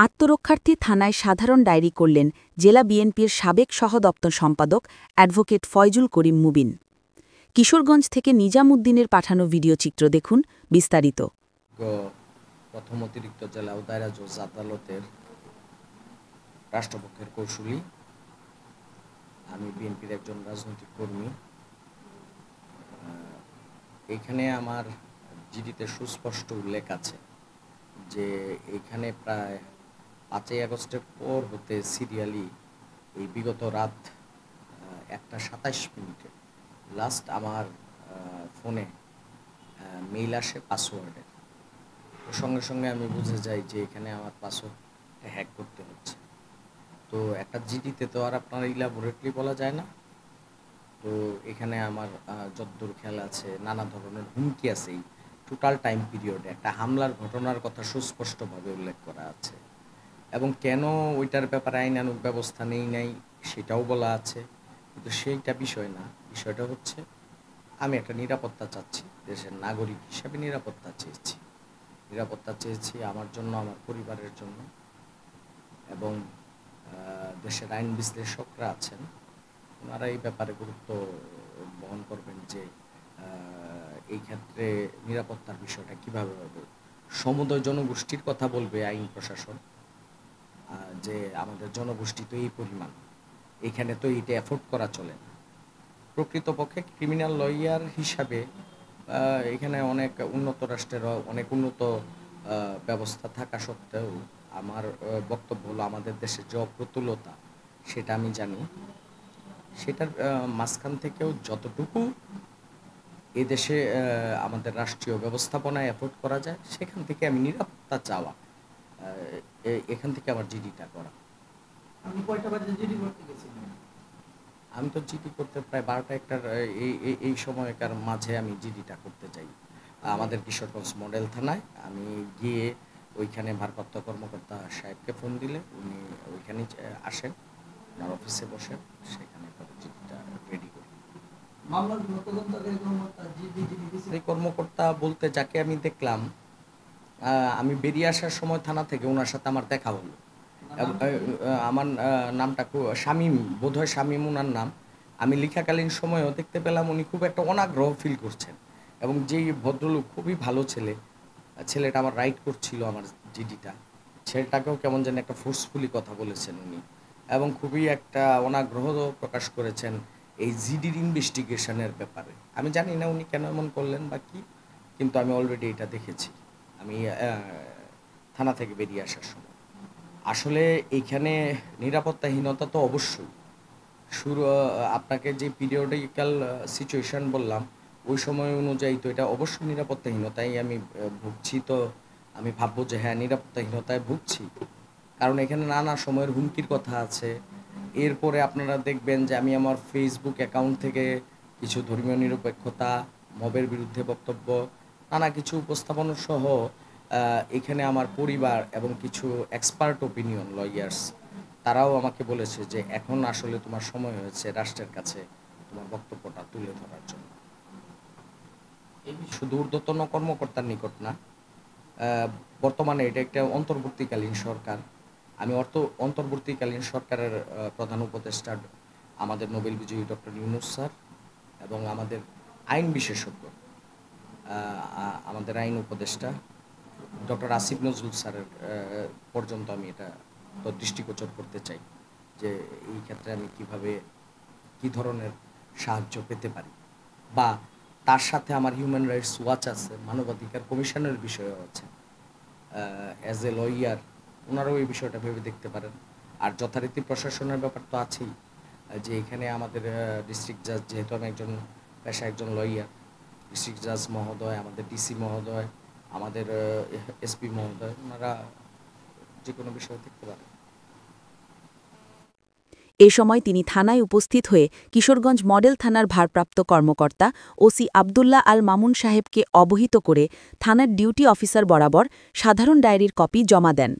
আত্মরক্ষার্থী থানায় সাধারণ ডায়েরি করলেন জেলা বিএনপির সাবেক সহদপ্তর সম্পাদক অ্যাডভোকেট ফয়জুল করিম মুবিন। কিশোরগঞ্জ থেকে নিজামুদ্দিনের পাঠানো ভিডিওচিত্র দেখুন বিস্তারিত। প্রথম অতিরিক্ত জেলা ও দায়রা জজ আদালতের রাষ্ট্রপক্ষের কৌশলী, আমি বিএনপির একজন রাজনৈতিক কর্মী। এইখানে আমার জিডিতে সুস্পষ্ট উল্লেখ আছে যে এইখানে প্রায় 5ই আগস্টের পর হতে সিরিয়ালি এই বিগত রাত 1:27 লাস্ট আমার ফোনে মেইল আসে পাসওয়ার্ডের। সঙ্গে সঙ্গে আমি বুঝে যাই যে এখানে আমার পাসওয়ার্ডটা হ্যাক করতে হচ্ছে। তো একটা জিডিতে তো আর আপনার ইলাবোরেটলি বলা যায় না। তো এখানে আমার যতদূর খেয়াল আছে নানা ধরনের হুমকি আছে। এই টোটাল টাইম পিরিয়ডে একটা হামলার ঘটনার কথা সুস্পষ্টভাবে উল্লেখ করা আছে এবং কেন ওইটার ব্যাপারে আইনানুগ ব্যবস্থা নাই সেটাও বলা আছে। কিন্তু সেইটা বিষয় না, বিষয়টা হচ্ছে আমি একটা নিরাপত্তা চাচ্ছি, দেশের নাগরিক হিসাবে নিরাপত্তা চেয়েছি আমার জন্য, আমার পরিবারের জন্য। এবং দেশের আইন বিশ্লেষকরা আছেন, ওনারা এই ব্যাপারে গুরুত্ব বহন করবেন যে এই ক্ষেত্রে নিরাপত্তার বিষয়টা কীভাবে হবে। সমুদয় জনগোষ্ঠীর কথা বলবে আইন প্রশাসন যে আমাদের জনগোষ্ঠী তো এই পরিমাণ, এখানে তো এইটা অ্যাফোর্ড করা চলে না। প্রকৃতপক্ষে ক্রিমিনাল লয়ার হিসাবে এখানে অনেক উন্নত রাষ্ট্রের অনেক উন্নত ব্যবস্থা থাকা সত্ত্বেও আমার বক্তব্য হলো আমাদের দেশের যে অপ্রতুলতা সেটা আমি জানি। সেটার মাঝখান থেকেও যতটুকু এদেশে আমাদের রাষ্ট্রীয় ব্যবস্থাপনায় অ্যাফোর্ড করা যায় সেখান থেকে আমি নিরাপত্তা চাওয়া, এখান থেকে আমার জিডিটা করা। আপনি কয়টা বাজে জিডি করতে গেছিলেন? আমি তো জিডি করতে প্রায় 12টা-1টার এই সময়কার মাঝে আমি জিডিটা করতে চাই আমাদের কিশোরগঞ্জ মডেল থানায়। আমি গিয়ে ওইখানে ভারপ্রাপ্ত কর্মকর্তা সাহেবকে ফোন দিলে উনি ওইখানেই আসেন, ওনার অফিসে বসেন, সেখানে জিডিটা রেডি করি। মামলার তদন্তকারী কর্মকর্তা এই কর্মকর্তা বলতে যাকে আমি দেখলাম, আমি বেরিয়ে আসার সময় থানা থেকে ওনার সাথে আমার দেখা হলো। আমার নামটা শামীম, বোধহয় শামীম ওনার নাম। আমি লেখাকালীন সময়ও দেখতে পেলাম উনি খুব একটা অনাগ্রহ ফিল করছেন এবং যেই ভদ্রলোক খুবই ভালো ছেলেটা আমার রাইট করছিল আমার জিডিটা, ছেলেটাকেও কেমন যেন একটা ফোর্সফুলি কথা বলেছেন উনি এবং খুবই একটা অনাগ্রহ প্রকাশ করেছেন এই জিডির ইনভেস্টিগেশনের ব্যাপারে। আমি জানি না উনি কেন এমন করলেন বা কী, কিন্তু আমি অলরেডি এটা দেখেছি আমি থানা থেকে বেরিয়ে আসার সময়। আসলে এইখানে নিরাপত্তাহীনতা তো অবশ্যই আপনাকে যে পিরিয়ডিক্যাল সিচুয়েশান বললাম ওই সময় অনুযায়ী তো এটা অবশ্যই নিরাপত্তাহীনতায় আমি ভুগছি। তো আমি ভাববো যে হ্যাঁ, নিরাপত্তাহীনতায় ভুগছি, কারণ এখানে নানা সময়ের হুমকির কথা আছে। এরপরে আপনারা দেখবেন যে আমি আমার ফেসবুক অ্যাকাউন্ট থেকে কিছু ধর্মীয় নিরপেক্ষতা, মবের বিরুদ্ধে বক্তব্য, নানা কিছু উপস্থাপন সহ এখানে আমার পরিবার এবং কিছু এক্সপার্ট ওপিনিয়ন লয়ার্স তারাও আমাকে বলেছে যে এখন আসলে তোমার সময় হয়েছে রাষ্ট্রের কাছে তোমার বক্তব্যটা তুলে ধরার জন্য। শুধু ঊর্ধ্বতন কর্মকর্তার নিকট না, বর্তমানে এটা একটা অন্তর্বর্তীকালীন সরকার। আমি অন্তর্বর্তীকালীন সরকারের প্রধান উপদেষ্টা আমাদের নোবেল বিজয়ী ডক্টর ইউনূস স্যার এবং আমাদের আইন বিশেষজ্ঞ আমাদের আইন উপদেষ্টা ডক্টর আসিফ নজরুল স্যারের পর্যন্ত আমি এটা তো দৃষ্টিগোচর করতে চাই যে এই ক্ষেত্রে আমি কী ধরনের সাহায্য পেতে পারি। বা তার সাথে আমার হিউম্যান রাইটস ওয়াচ আছে, মানবাধিকার কমিশনের বিষয়ও আছে। অ্যাজ এ লয়ার ওনারাও এই বিষয়টা ভেবে দেখতে পারেন। আর যথারীতি প্রশাসনের ব্যাপার তো আছেই, যে এখানে আমাদের ডিস্ট্রিক্ট জাজ, যেহেতু আমি একজন লয়ার, ডিস্ট্রিক্ট জাজ মহোদয়, আমাদের ডিসি মহোদয়, আমাদের এসপি মহোদয়, ওনারা যে কোনো বিষয় দেখতে পারেন। এ সময় তিনি থানায় উপস্থিত হয়ে কিশোরগঞ্জ মডেল থানার ভারপ্রাপ্ত কর্মকর্তা ওসি আবদুল্লাহ আল মামুন সাহেবকে অবহিত করে থানার ডিউটি অফিসার বরাবর সাধারণ ডায়েরির কপি জমা দেন।